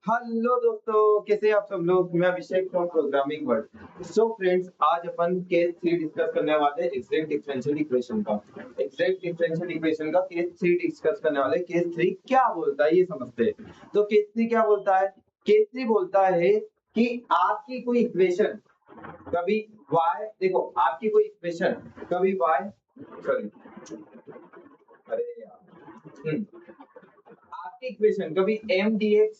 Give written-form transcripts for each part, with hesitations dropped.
Hello दोस्तों, कैसे हैं आप सब लोग। मैं Abhishek from programming world. So friends, आज अपन केस 3 डिस्कस करने वाले हैं एग्जैक्ट डिफरेंशियल इक्वेशन का। एग्जैक्ट डिफरेंशियल इक्वेशन का केस 3 डिस्कस करने वाले हैं। केस 3 क्या बोलता है ये समझते हैं। तो केस 3 क्या बोलता है। केस 3 बोलता है कि आपकी कोई इक्वेशन कभी y, देखो आपकी कोई इक्वेशन कभी y, सॉरी, अरे यार, आपकी इक्वेशन कभी m dx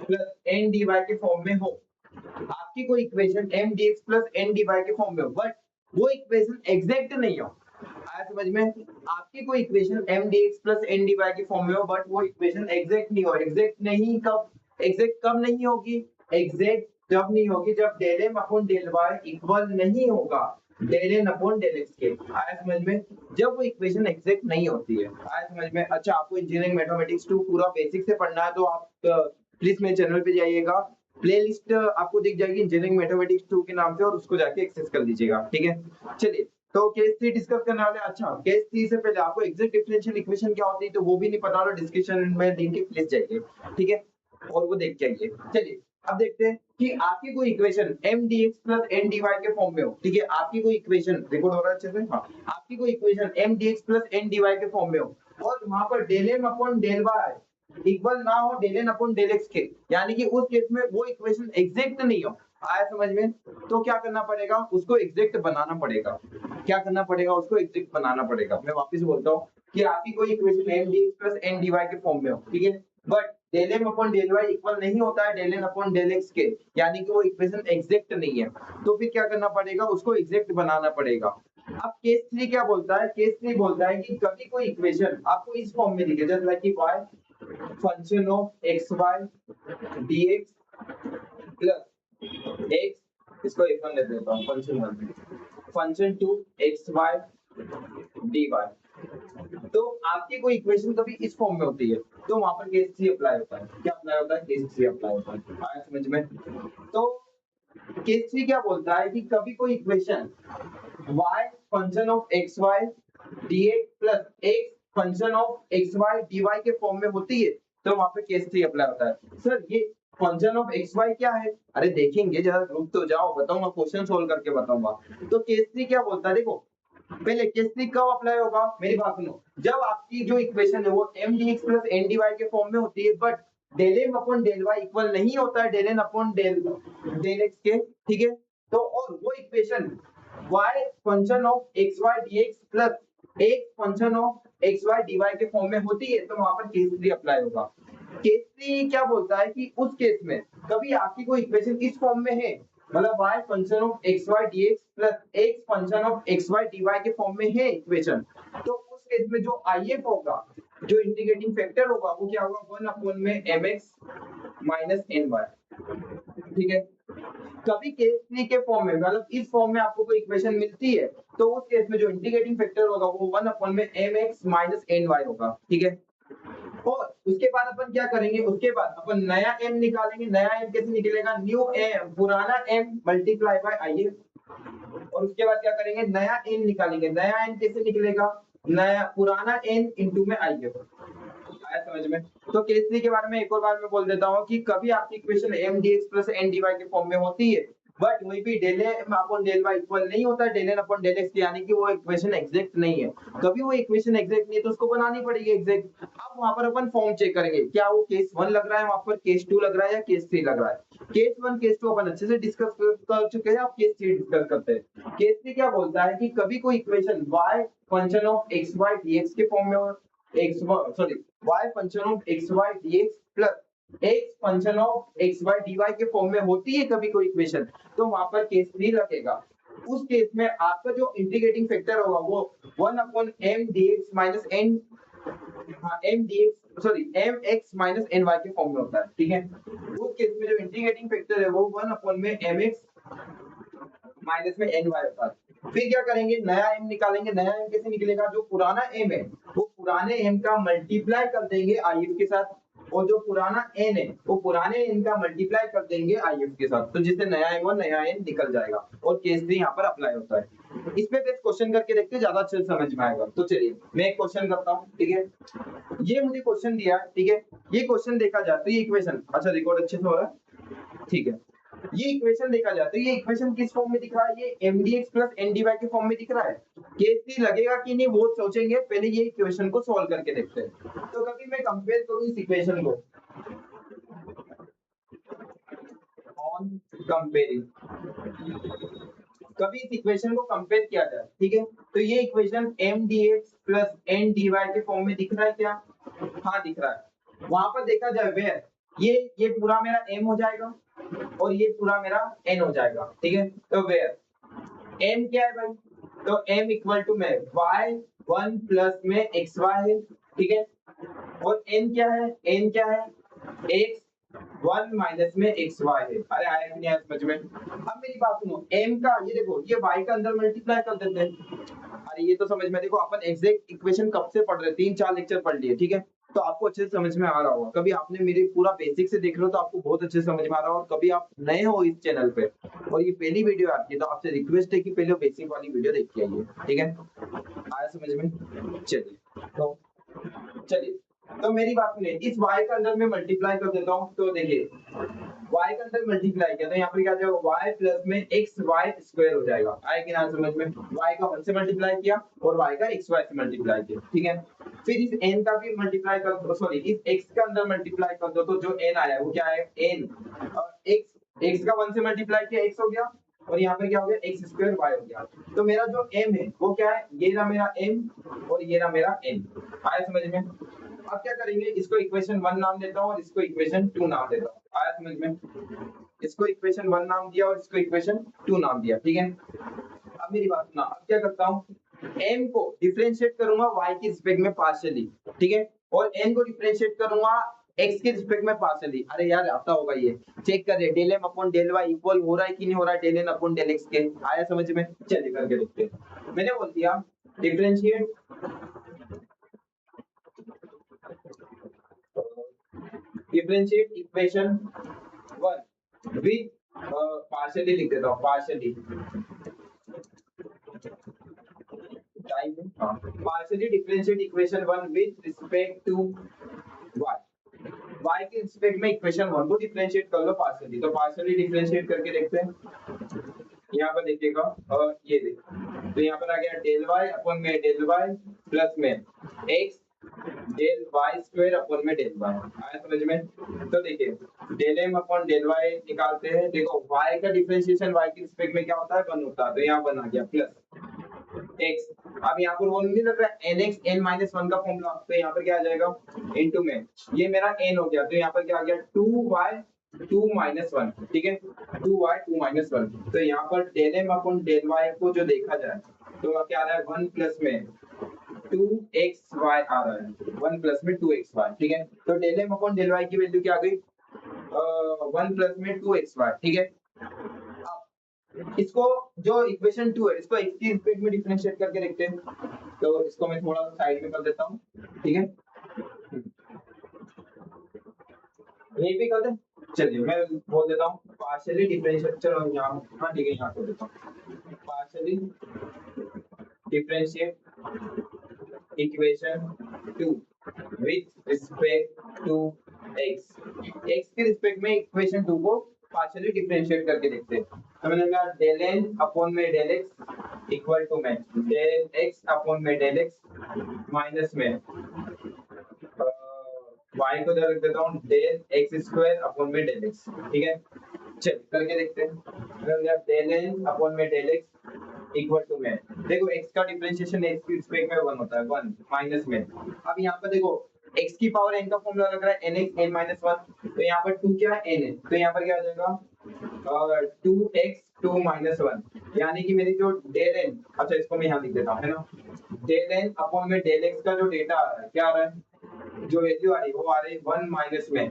plus n dy के फॉर्म में हो। आपकी कोई equation m dx plus n dy के फॉर्म में हो, बट वो इक्वेशन एग्जैक्ट नहीं हो। आया समझ में। आपकी कोई equation m dx plus n dy के फॉर्म में हो, बट वो इक्वेशन एग्जैक्ट नहीं हो। एग्जैक्ट नहीं कब, एग्जैक्ट कब नहीं होगी। एग्जैक्ट जब नहीं होगी जब del m upon del y equal नहीं होगा del n upon del x के। आया समझ में। जब वो इक्वेशन एग्जैक्ट नहीं होती है। आया समझ में। अच्छा, आपको इंजीनियरिंग मैथमेटिक्स 2 पूरा बेसिक से पढ़ना है तो आप प्लीज मेरे चैनल पे जाइएगा। प्लेलिस्ट आपको दिख जाएगी इंजीनियरिंग मैथमेटिक्स 2 के नाम से, और उसको जाके एक्सेस कर लीजिएगा। ठीक है, चलिए। तो केस 3 डिस्कस करने वाले। अच्छा, केस 3 से पहले आपको एग्जैक्ट डिफरेंशियल इक्वेशन क्या होती है तो वो भी नहीं पता तो डिस्क्रिप्शन में लिंक है, प्लीज जाइए। ठीक है, और वो देख के आइए। चलिए अब देखते हैं कि आपकी कोई equation m dx plus n dy के फॉर्म में हो। ठीक है, आपकी कोई इक्वेशन रिकॉर्ड हो रहा है अच्छे से। हाँ, आपकी कोई equation m dx plus n dy के फॉर्म में हो, और वहां पर del m upon del y equal ना हो del n upon del x के, यानी कि उस केस में वो इक्वेशन एग्जैक्ट नहीं हो। आया समझ में। तो क्या करना पड़ेगा, उसको एग्जैक्ट बनाना पड़ेगा। क्या करना पड़ेगा, उसको एग्जैक्ट बनाना पड़ेगा। मैं वापस बोलता हूँ कि आपकी कोई equation m dx plus n dy के फॉर्म में हो। ठीक है, but del m upon del y equal नहीं होता है del n upon del x के, यानी कि वो इक्वेशन एग्जैक्ट नहीं है। तो फिर क्या करना पड़ेगा, उसको एग्जैक्ट बनाना पड़ेगा। अब केस 3 क्या बोलता है। केस 3 बोलता है कि कभी कोई इक्वेशन आपको इस फॉर्म में दिखे, जैसे like y function of x y dx plus x, इसको f1 ले देता हूँ, function 1 function 2 x y dy। तो आपकी कोई इक्वेशन कभी इस फॉर्म में होती है तो वहां पर केस 3 अप्लाई होता है। क्या अप्लाई होता है, केस 3 अप्लाई होता है। आया समझ में। तो केस 3 क्या बोलता है कि कभी कोई equation y function of x y dx plus x function of x y dy के फॉर्म में होती है तो वहां पे केस 3 अप्लाई होता है। सर ये फंक्शन ऑफ एक्स वाई क्या है, अरे देखेंगे, जरा रुक तो जाओ, बताऊंगा, क्वेश्चन सोल्व करके बताऊंगा। तो केस 3 क्या बोलता है, देखो पहले केस 3 कब अप्लाई होगा, मेरी बात सुनो। जब आपकी जो इक्वेशन है वो m dx plus n dy के फॉर्म में होती है, but del m upon del y equal नहीं होता है del n upon del x के। ठीक है, तो और वो equation y function of xy dx plus x function of xy dy के फॉर्म में होती है तो वहां पर केस 3 अप्लाई होगा। केस 3 क्या बोलता है कि उस केस में कभी आपकी कोई इक्वेशन इस फॉर्म में है, मतलब y function of xy dx plus x function of xy dy के फॉर्म में है इक्वेशन, तो उस केस में जो if होगा, जो इंटीग्रेटिंग फैक्टर होगा, वो क्या होगा, 1 अपॉन में mx माइनस ny। ठीक है, कभी केस 3 के फॉर्म में, मतलब इस फॉर्म में आपको कोई इक्वेशन मिलती है तो उस केस में जो इंटीग्रेटिंग फैक्टर होगा वो 1 अपॉन में mx माइनस ny होगा। ठीक है, और उसके बाद अपन क्या करेंगे, उसके बाद अपन नया m निकालेंगे। नया m कैसे निकलेगा, न्यू m पुराना m मल्टीप्लाई बाय if। और उसके बाद क्या करेंगे, नया n निकालेंगे। नया n कैसे निकलेगा, नया पुराना n इंटू में if। आया समझ में। तो केस 3 के बारे में एक और बार मैं बोल देता हूँ कि कभी आपकी equation m dx plus n dy के फॉर्म में होती है, बट वही भी del m upon del y equal नहीं होता है del n upon del x, यानी कि वो इक्वेशन एग्जैक्ट नहीं है। कभी वो इक्वेशन एग्जैक्ट नहीं है तो उसको बनानी पड़ेगी एग्जैक्ट। अब वहां पर अपन फॉर्म चेक करेंगे, क्या वो केस 1 लग रहा है, वहां पर केस 2 लग रहा है, या केस 3 लग रहा है। केस 1 केस 2 अपन अच्छे से डिस्कस कर चुके हैं, अब केस 3 डिस्कस करते हैं। केस 3 क्या बोलता है कि कभी कोई equation y function of xy dx के फॉर्म में हो, y function of xy dx plus x function of xy dy के फॉर्म में होती है कभी कोई इक्वेशन, तो वहां पर केस 3 लगेगा। उस केस में आपका जो इंटीग्रेटिंग फैक्टर होगा वो 1 upon m dx minus n, m dx sorry m x minus n y के फॉर्म में होता है। ठीक है, उस केस में जो इंटीग्रेटिंग फैक्टर है वो 1 अपॉन में m x माइनस में ny होता है। फिर क्या करेंगे, नया m निकालेंगे। नया m कैसे निकलेगा, जो पुराना m है वो पुराने m का मल्टीप्लाई कर देंगे if के साथ, और जो पुराना n है वो पुराने n का मल्टीप्लाई कर देंगे if के साथ, तो जिससे नया m और नया n निकल जाएगा और केस 3 यहाँ पर अप्लाई होता है। इस पे बेस क्वेश्चन करके देखते हैं, ज्यादा अच्छे से समझ में आएगा। तो चलिए मैं एक क्वेश्चन करता हूँ, ठीक है। ये मुझे क्वेश्चन दिया, ठीक है। ये क्वेश्चन देखा जाए तो ये इक्वेशन, अच्छा रिकॉर्ड अच्छे से हो रहा है, ठीक है। ये इक्वेशन देखा जाए तो ये इक्वेशन किस फॉर्म में दिख रहा है, ये mdx प्लस ndy के फॉर्म में दिख रहा है। केस लगेगा कि नहीं वो सोचेंगे, पहले ये इक्वेशन को सॉल्व करके देखते हैं। तो कभी मैं कंपेयर करूं इस इक्वेशन को, ऑन कंपेयरिंग, कभी इस इक्वेशन को कंपेयर किया जाए, ठीक है। तो ये इक्वेशन mdx प्लस ndy के फॉर्म में दिख रहा है क्या? हाँ दिख रहा है। वहां पर देखा जाए वेयर ये पूरा मेरा m हो जाएगा और ये पूरा मेरा n हो जाएगा, ठीक है। तो वेयर m क्या है भाई, तो m इक्वल टू में y1 प्लस में xy है, ठीक है। और n क्या है, n क्या है, x 1 माइनस में xy है। अरे आया कि नहीं आया समझ में? अब मेरी बात सुनो, m का ये देखो ये y का अंदर मल्टीप्लाई कर देते हैं। अरे ये तो समझ में, देखो अपन एग्जैक्ट इक्वेशन कब से पढ़ रहे हैं, 3-4 लेक्चर पढ़ लिए, ठीक है। तो आपको अच्छे से समझ में आ रहा होगा। कभी आपने मेरे पूरा बेसिक से देख लो तो आपको बहुत अच्छे से समझ में आ रहा होगा। और कभी आप नए हो इस चैनल पे और ये पहली वीडियो है आपकी, तो आपसे रिक्वेस्ट है कि पहले बेसिक वाली वीडियो देख के आइए, ठीक है। आया समझ में? चलिए तो मेरी बात सुनिए, इस y का अंदर में मल्टीप्लाई कर देता हूँ। तो देखिए y का अंदर मल्टीप्लाई किया तो यहाँ पर क्या जाएगा, y प्लस में एक्स वाई स्क्वायर हो जाएगा। आया कि ना समझ में? y का 1 से मल्टीप्लाई किया और y का एक्स वाई से मल्टीप्लाई किया, ठीक है। फिर इस n का भी मल्टीप्लाई कर दो, सॉरी इस x का अंदर मल्टीप्लाई कर दो, तो जो n आया वो क्या है, n। और x का 1 से मल्टीप्लाई किया x हो गया और यहाँ पे क्या हो गया, एक्स स्क्वायर वाई हो गया। तो मेरा जो m है वो क्या है, ये रहा मेरा m और ये रहा मेरा n। आया समझ में? अब क्या करेंगे, इसको इक्वेशन 1 नाम देता हूँ और इसको इक्वेशन 2 नाम देता हूँ। आया समझ में? इसको इक्वेशन 1 नाम दिया और इसको इक्वेशन 2 नाम दिया, ठीक है। अब मेरी बात सुना, अब क्या करता हूँ, m को डिफरेंशिएट करूंगा y के रिस्पेक्ट में पार्शियली, ठीक है। और n को डिफरेंशिएट करूंगा x के रिस्पेक्ट में पार्शियली। अरे यार आता होगा, ये चेक कर रहे, del m upon del y equal हो रहा है कि नहीं हो रहा है del n upon del x के। आया समझ में? चलिए करके देखते हैं। मैंने बोल दिया डिफरेंशिएट इक्वेशन 1 विद पार्शियली लिख देता हूँ, partially time partially differentiate equation 1 with respect to y। y के रिस्पेक्ट में इक्वेशन 1 को डिफरेंशिएट कर लो पार्शियली। तो पार्शियली डिफरेंशिएट करके देखते हैं। यहाँ पर देखिएगा और ये देखिए, तो यहाँ पर आ गया डेल y अपॉन में डेल y प्लस में x del y square upon में डेल y। आया समझ में? तो देखिए डेल m अपॉन डेल y निकालते हैं। देखो y का डिफरेंशिएशन y के रिस्पेक्ट में क्या होता है, 1 होता है। तो यहाँ 1 आ गया प्लस x। अब यहाँ पर वो नहीं लग रहा है nx n माइनस 1 का फॉर्मूला, तो यहाँ पर क्या आ जाएगा इनटू में ये मेरा n हो गया, तो यहाँ पर क्या आ गया 2y 2 माइनस 1, ठीक है। 2y 2 minus 1। तो यहाँ पर del m upon del y को जो देखा जाए तो क्या आ रहा है 1 प्लस में 2xy आ रहा है, 1 प्लस में 2xy, ठीक है। तो del m upon del y की वैल्यू क्या आ गई, 1 प्लस में 2xy, ठीक है। अब इसको जो इक्वेशन 2 है इसको x की रिस्पेक्ट में डिफरेंशिएट करके देखते हैं। तो इसको मैं थोड़ा सा साइड में कर देता हूँ, ठीक है। यही पे कर दे, चलिए मैं बोल देता हूँ पार्शियली डिफरेंशिएट, चलो यहाँ, हाँ ठीक है यहाँ कर देता हूँ। Partially differentiate equation 2 with respect to x। x के रिस्पेक्ट में इक्वेशन 2 को पार्शियली डिफरेंशिएट करके देखते हैं। तो मैंने कहा डेल n अपॉन में डेल x इक्वल टू में डेल x अपॉन में डेल x माइनस में y को इधर रख देता हूँ डेल x स्क्वायर अपॉन में डेल x, ठीक है। चल करके देखते हैं, डेल n अपॉन में डेल x इक्वल टू में देखो x का डिफरेंशिएशन x के रिस्पेक्ट में 1 होता है, 1 माइनस में। अब यहाँ पर देखो x की पावर n का फॉर्मूला लग रहा है nx n माइनस 1, तो यहाँ पर 2 क्या है n है, तो यहाँ पर क्या आ जाएगा 2x 2 माइनस 1, यानी कि मेरी जो डेल n, अच्छा इसको मैं यहाँ लिख देता हूँ, है ना। डेल n अपॉन में डेल x का जो डेटा आ रहा है क्या आ रहा है, जो वैल्यू आ रही है वो आ रही है 1 माइनस में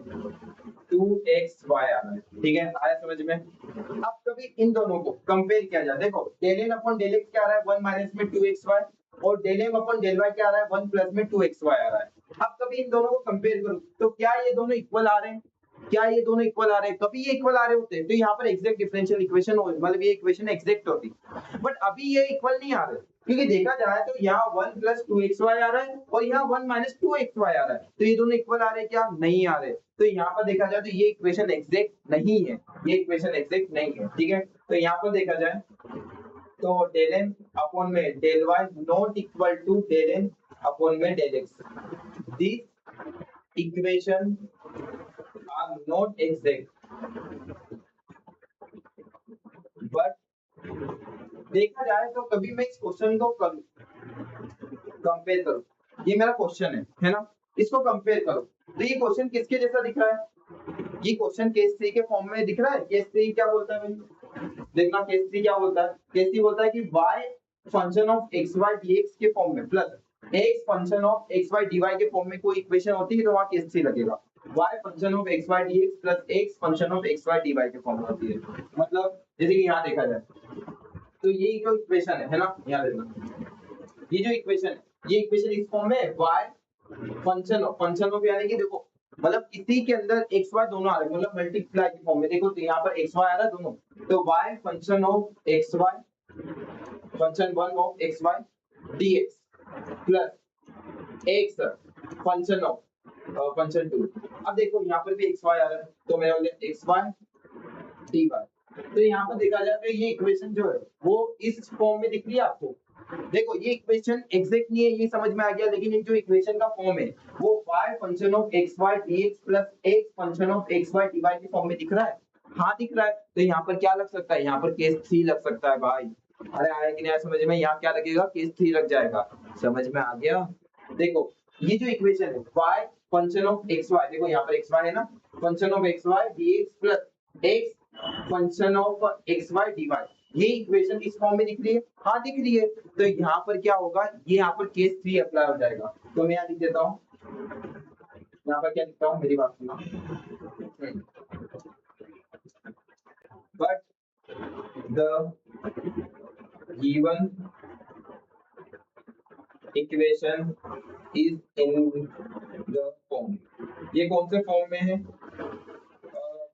2xy आ रहा है, ठीक है। आया समझ में? अब कभी इन दोनों को कंपेयर किया जाए, देखो del n upon del x क्या आ रहा है 1 माइनस में 2xy और del m upon del y क्या आ रहा है 1 प्लस में 2xy आ रहा है। अब कभी इन दोनों को कंपेयर करूं तो क्या ये दोनों इक्वल आ रहे हैं, क्या ये दोनों इक्वल आ रहे हैं? कभी ये इक्वल आ रहे होते हैं तो यहाँ पर एग्जैक्ट डिफरेंशियल इक्वेशन हो, मतलब ये इक्वेशन एग्जैक्ट होती, बट अभी ये इक्वल नहीं आ रहे क्योंकि देखा जाए तो यहाँ 1 + 2xy आ रहा है और यहाँ 1 - 2xy आ रहा है, तो ये दोनों इक्वल आ रहे हैं क्या? नहीं आ रहे। तो यहाँ पर देखा जाए तो ये इक्वेशन एग्जैक्ट नहीं है, ये इक्वेशन एग्जैक्ट नहीं है, ठीक है। तो यहाँ पर देखा जाए तो del m अपॉन में del y not equal to del n upon में del x, this equation are not exact, but देखा जाए तो कभी मैं इस क्वेश्चन को कंपेयर करूं, ये मेरा क्वेश्चन है ना, इसको कंपेयर करो तो ये क्वेश्चन किसके जैसा दिख रहा है? ये क्वेश्चन केस 3 के फॉर्म में दिख रहा है। केस 3 क्या बोलता है भाई? देखना केस 3 क्या बोलता है। केस 3 बोलता है कि y function of xy dx के फॉर्म में plus x function of xy dy के फॉर्म में कोई इक्वेशन होती है तो वहां केस 3 लगेगा। y function of xy dx plus x function of xy dy के फॉर्म में होती है। मतलब जैसे कि यहाँ देखा जाए तो ये जो इक्वेशन है ना, यहाँ देखना ये जो इक्वेशन है, ये इक्वेशन इस फॉर्म में है y फंक्शन ऑफ यानी कि देखो मतलब इसी के अंदर एक्स वाई दोनों आ रहे हैं, मतलब मल्टीप्लाई के फॉर्म में। देखो तो यहाँ पर एक्स वाई आ रहा है दोनों, तो y function of x y function 1 of x y dx plus x function of function 2। अब देखो यहाँ पर भी एक्स वाई आ रहा है तो मेरा हो गया एक्स वाई dy। तो यहाँ पर देखा जाए तो ये इक्वेशन जो है वो इस फॉर्म में दिख रही है आपको। देखो ये इक्वेशन एग्जैक्ट नहीं है, ये समझ में आ गया, लेकिन ये जो इक्वेशन का फॉर्म है वो y function of xy dx plus x function of xy dy के फॉर्म में दिख रहा है। हाँ दिख रहा है, तो यहाँ पर क्या लग सकता है? यहाँ पर केस 3 लग सकता है भाई। अरे आया कि नहीं आया समझ में? यहाँ क्या लगेगा? केस 3 लग जाएगा। समझ में आ गया? देखो ये जो इक्वेशन है y फंक्शन ऑफ xy, देखो यहाँ पर xy है ना, function of xy dx plus x function of xy dy, ये इक्वेशन इस फॉर्म में दिख रही है। हाँ दिख रही है, तो यहाँ पर क्या होगा? ये यहाँ पर केस 3 अप्लाई हो जाएगा। तो मैं यहाँ लिख देता हूँ, यहाँ पर क्या लिखता हूँ, मेरी बात सुनो। But the given equation is in the form, ये कौन से फॉर्म में है?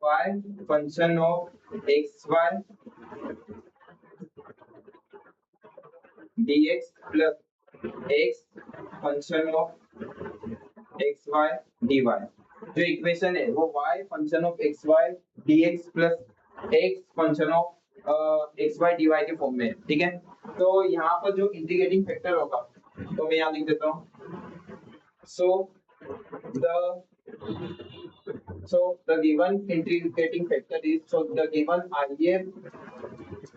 y function of xy dx plus x function of xy dy, जो इक्वेशन है वो y function of xy dx plus x function of xy dy के form में है, ठीक है। तो यहाँ पर जो इंटीग्रेटिंग फैक्टर होगा तो मैं यहाँ लिख देता हूँ, so the given integrating factor is, so the given IF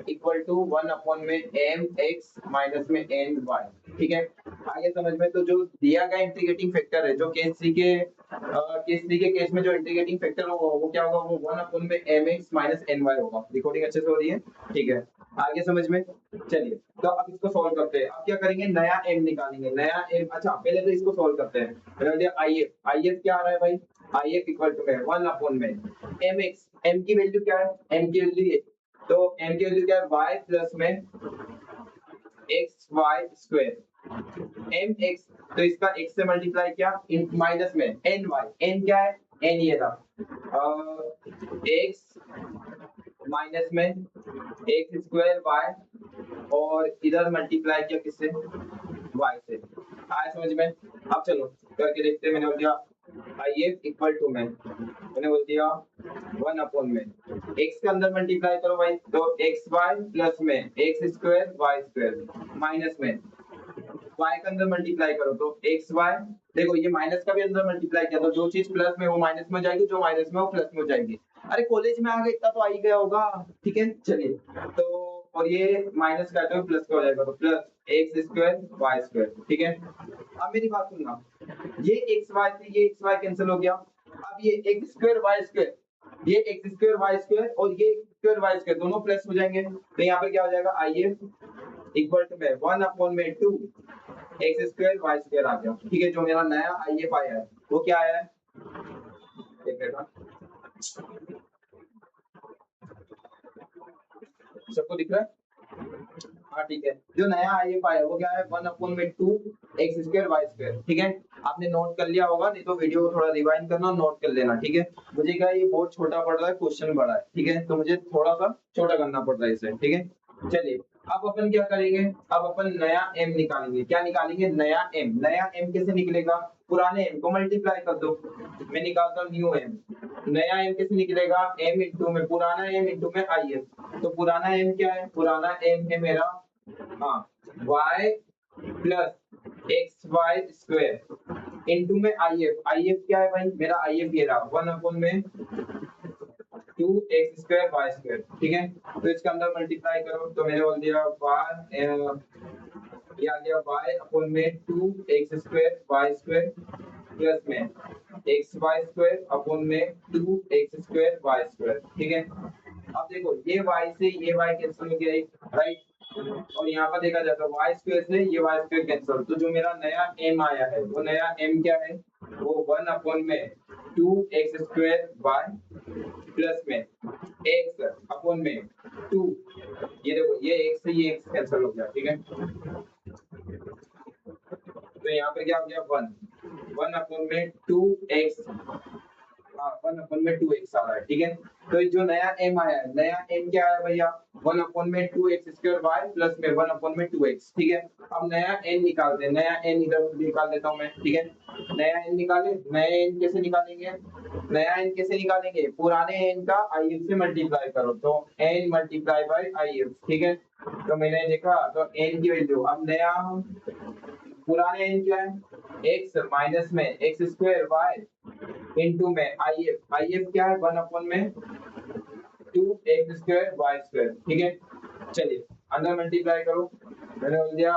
equal to 1 upon में mx माइनस में ny, ठीक है। आगे समझ में, तो जो दिया गया इंटीग्रेटिंग फैक्टर है, जो केस 3 के केस में जो इंटीग्रेटिंग फैक्टर होगा वो क्या होगा? वो 1 अपॉन में mx माइनस ny होगा। रिकॉर्डिंग अच्छे से हो रही है? ठीक है, आगे समझ में। चलिए तो अब इसको सॉल्व करते हैं। अब क्या करेंगे? नया m निकालेंगे, नया m। अच्छा पहले तो इसको सॉल्व करते हैं। IF क्या आ रहा है भाई? IF इक्वल टू 1 अपॉन में mx, m की वैल्यू क्या है? m की वैल्यू ये, तो m की वैल्यू क्या है? y प्लस में xy स्क्वायर mx, तो इसका x से मल्टीप्लाई किया माइनस में ny, n क्या है? n ये था x माइनस में x स्क्वायर y, और इधर मल्टीप्लाई किया किससे? y से। आया समझ में? अब चलो करके देखते हैं। मैंने बोल दिया IF इक्वल टू मैंने बोल दिया 1 अपॉन में x के अंदर मल्टीप्लाई करो भाई, तो xy प्लस में x square y square minus में y के अंदर मल्टीप्लाई करो तो xy, देखो ये माइनस का भी अंदर मल्टीप्लाई किया तो जो चीज प्लस में वो माइनस में हो जाएगी, जो माइनस में वो प्लस में हो जाएगी। अरे कॉलेज में आ गए इतना तो आ ही गया होगा, ठीक है। चलिए तो और ये माइनस का तो प्लस का हो जाएगा, तो plus x square y square, ठीक है। अब मेरी बात सुनना, ये xy से ये xy कैंसिल हो गया। अब ये x स्क्वायर y स्क्वायर, ये x स्क्वायर y स्क्वायर और ये स्क्वायर y स्क्वायर दोनों प्लस हो जाएंगे, तो यहाँ पर क्या हो जाएगा? IF इक्वल टू 1 अपॉन में 2 x स्क्वायर y स्क्वायर आ गया, ठीक है। जो मेरा नया IF आया है वो क्या आया है? सबको दिख रहा है? हाँ ठीक है, जो नया IF आया है वो क्या है? 1 अपॉन में 2 x स्क्वायर y स्क्वायर, ठीक है। आपने नोट कर लिया होगा, नहीं तो वीडियो को थोड़ा रिवाइंड करना, नोट कर लेना, ठीक है। मुझे क्या ये बोर्ड छोटा पड़ रहा है, क्वेश्चन बड़ा है, ठीक है, तो मुझे थोड़ा सा छोटा करना पड़ रहा है इसे, ठीक है। चलिए अब अपन क्या करेंगे, अब अपन नया m निकालेंगे। क्या निकालेंगे? नया m। नया m कैसे निकलेगा? पुराने m को मल्टीप्लाई कर दो। मैं निकालता हूँ न्यू m। नया m कैसे निकलेगा? m इंटू में पुराना m इंटू में if। तो पुराना m क्या है? पुराना m है मेरा हाँ y plus x y square into में if क्या है भाई? मेरा if ये रहा 1 में 2x स्क्वायर वाई स्क्वायर, ठीक है। तो इसके अंदर मल्टीप्लाई करो तो मैंने बोल दिया y ये आ गया y अपॉन में 2x square y square plus में एक्स वाई स्क्वायर अपॉन में 2x स्क्वायर वाई स्क्वायर, ठीक है। अब देखो ये y से ये y कैंसिल हो गया, राइट। और यहाँ पर देखा जाए तो y स्क्वायर से ये y स्क्वायर कैंसिल, तो जो मेरा नया m आया है वो नया m क्या है? वो 1 अपॉन में 2x स्क्वायर y प्लस में x अपॉन में 2, ये देखो ये x से ये x कैंसिल हो गया, ठीक है। तो यहाँ पे क्या हो गया 1 अपॉन में 2x, हाँ 1 अपॉन में 2x आ रहा है, ठीक है। तो जो नया m आया है, नया m क्या है भैया? 1 अपॉन में 2x स्क्वायर y प्लस में 1 अपॉन में 2x, ठीक है। अब नया n निकालते हैं, नया n इधर निकाल देता हूँ मैं, ठीक है। नया n निकाले, नया n कैसे निकालेंगे? नया n कैसे निकालेंगे? पुराने n का if से मल्टीप्लाई करो, तो n मल्टीप्लाई बाय if, ठीक है। तो मैंने देखा तो n की वैल्यू, अब नया पुराने n क्या है? x माइनस में x स्क्वायर y इंटू में if क्या है? 1 अपॉन में 2x स्क्वायर वाई स्क्वायर, ठीक है। चलिए अंदर मल्टीप्लाई करो, मैंने बोल दिया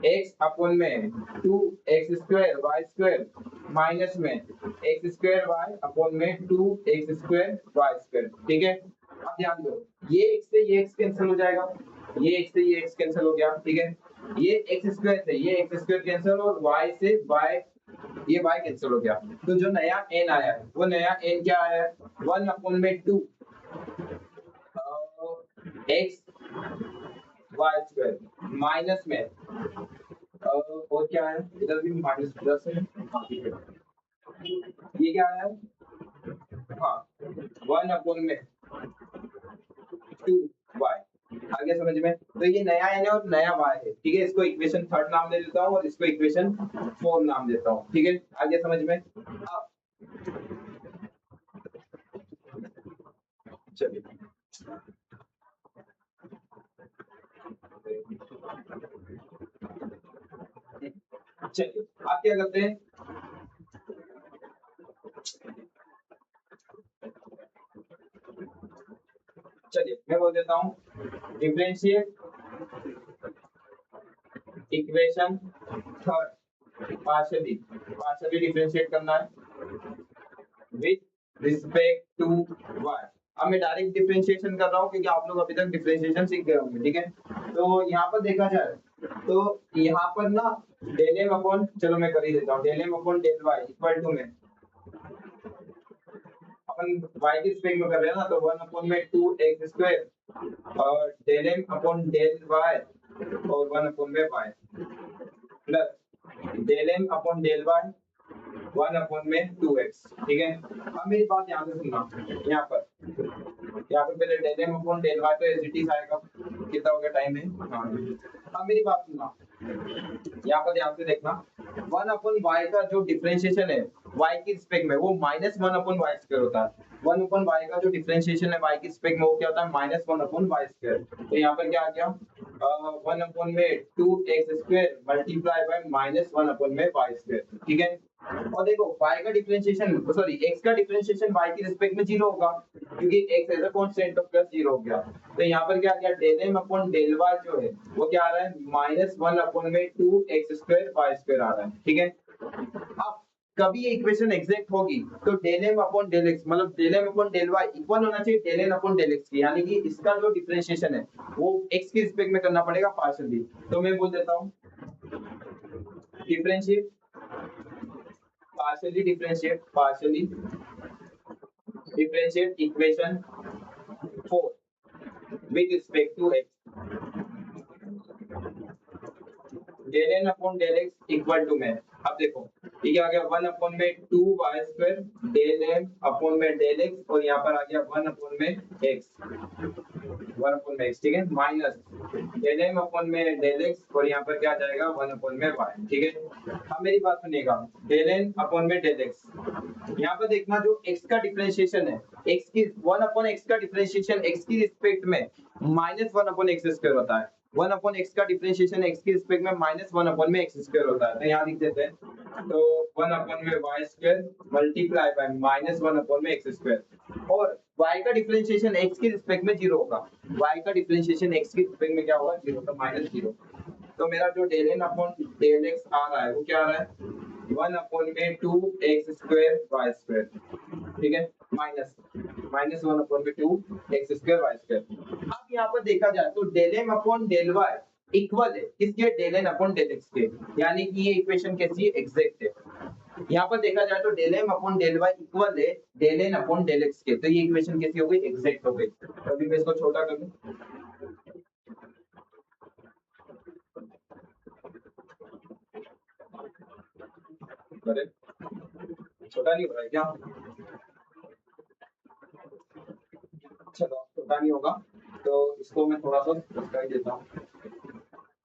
x अपॉन में 2x square y square minus में x स्क्वायर y अपॉन में 2x स्क्वायर वाई स्क्वायर, ठीक है। अब ध्यान दो ये x से ये x कैंसिल हो जाएगा, ये x से ये x कैंसिल हो गया, ठीक है। ये x स्क्वायर से ये x स्क्वायर कैंसिल और y से y ये y कैंसिल हो गया। तो जो नया n आया है वो नया n क्या आया है? 1 अपॉन में 2 x वाई स्क्वायर माइनस में और क्या है? इधर भी माइनस प्लस है, ये क्या है? हाँ 1 अपॉन में 2 y। आगे समझ में? तो ये नया n है और नया y है, ठीक है। इसको इक्वेशन 3 नाम दे देता हूँ और इसको इक्वेशन 4 नाम देता हूँ, ठीक है। आगे समझ में? अब चलिए चलिए आप क्या करते हैं, चलिए मैं बोल देता हूँ differentiate equation third partially differentiate करना है विथ रिस्पेक्ट टू y। अब मैं डायरेक्ट डिफरेंशिएशन कर रहा हूँ क्योंकि आप लोग अभी तक डिफरेंशिएशन सीख गए होंगे, ठीक है। तो यहाँ पर देखा जाए तो यहाँ पर ना डेल m अपॉन, चलो मैं कर ही देता हूँ, del m upon del y equal to में अपन y के रिस्पेक्ट में कर रहे हैं ना, तो 1 अपॉन में 2x स्क्वायर और del m upon del y और 1 अपॉन में y plus del m upon del y 1 upon में 2x, ठीक है। अब मेरी बात ध्यान से सुनना, यहाँ पर पहले del m upon del y तो एज इट इज आएगा, कितना हो गया टाइम है, हाँ। अब मेरी बात सुनना, यहाँ पर ध्यान से देखना, 1 अपॉन y का जो डिफरेंशिएशन है y की रिस्पेक्ट में वो माइनस 1 अपॉन y स्क्वायर होता है। 1 अपॉन y का जो डिफरेंशिएशन है y की रिस्पेक्ट में वो क्या होता है? Minus 1 upon y square. तो यहाँ पर क्या आ गया? 1 अपॉन में 2x square multiply by minus 1 upon में y स्क्वायर, ठीक है। और देखो y का डिफरेंशिएशन सॉरी x का डिफरेंशिएशन y की रिस्पेक्ट में 0 होगा क्योंकि x एज अ कांस्टेंट तो प्लस 0 हो गया। तो यहाँ पर क्या आ गया? Del m upon del y जो है वो क्या आ रहा है? माइनस 1 अपॉन में 2x स्क्वायर y स्क्वायर आ रहा है, ठीक है। अब कभी ये इक्वेशन एग्जैक्ट होगी तो del m upon del x मतलब del m upon del y equal होना चाहिए del n upon del x की, यानी कि इसका जो डिफरेंशिएशन है वो x के रिस्पेक्ट में करना पड़ेगा पार्शियली। तो मैं बोल देता हूँ differentiate partially differentiate equation 4 with respect to x, del n upon del x equal to में। अब देखो ठीक है, आ गया 1 अपॉन में 2y² डेल m अपॉन में डेल x और यहाँ पर आ गया 1 अपॉन में x, 1 अपॉन में x, ठीक है, माइनस डेल m अपॉन में डेल x और यहाँ पर क्या आ जाएगा 1 अपॉन में y, ठीक है। अब मेरी बात सुनिएगा, डेल n अपॉन में डेल x, यहाँ पर देखना जो x का डिफरेंशिएशन है, x की 1 अपॉन x का डिफरेंशिएशन x की रिस्पेक्ट में माइनस 1 अपॉन x स्क्वायर होता है। 1 अपॉन x का डिफरेंशिएशन x की रिस्पेक्ट में माइनस 1 अपॉन में x स्क्वायर होता है, तो यहाँ लिख देते हैं, तो 1 अपॉन में y square multiply by minus 1 upon में x स्क्वायर, और y का डिफरेंशिएशन x की रिस्पेक्ट में 0 होगा, y का डिफरेंशिएशन x की रिस्पेक्ट में क्या होगा 0, तो माइनस 0। तो मेरा जो del n upon del x आ रहा है वो क्या आ रहा है 1 अपॉन में 2x स्क्वायर y स्क्वायर, ठीक है, माइनस 1 अपॉन में 2x स्क्वायर y स्क्वायर। अब यहाँ पर देखा जाए तो del m upon del y equal है किसके, del n upon del x के, यानी कि ये इक्वेशन कैसी है, एग्जैक्ट है। यहाँ पर देखा जाए तो del m upon del y equal है del n upon del x के, तो ये इक्वेशन कैसी हो गई, एग्जैक्ट हो गई। तो अभी मैं इसको छोटा कर दूं, छोटा नहीं हो रहा है क्या, चलो छोटा नहीं होगा तो इसको मैं थोड़ा सा कर देता हूँ,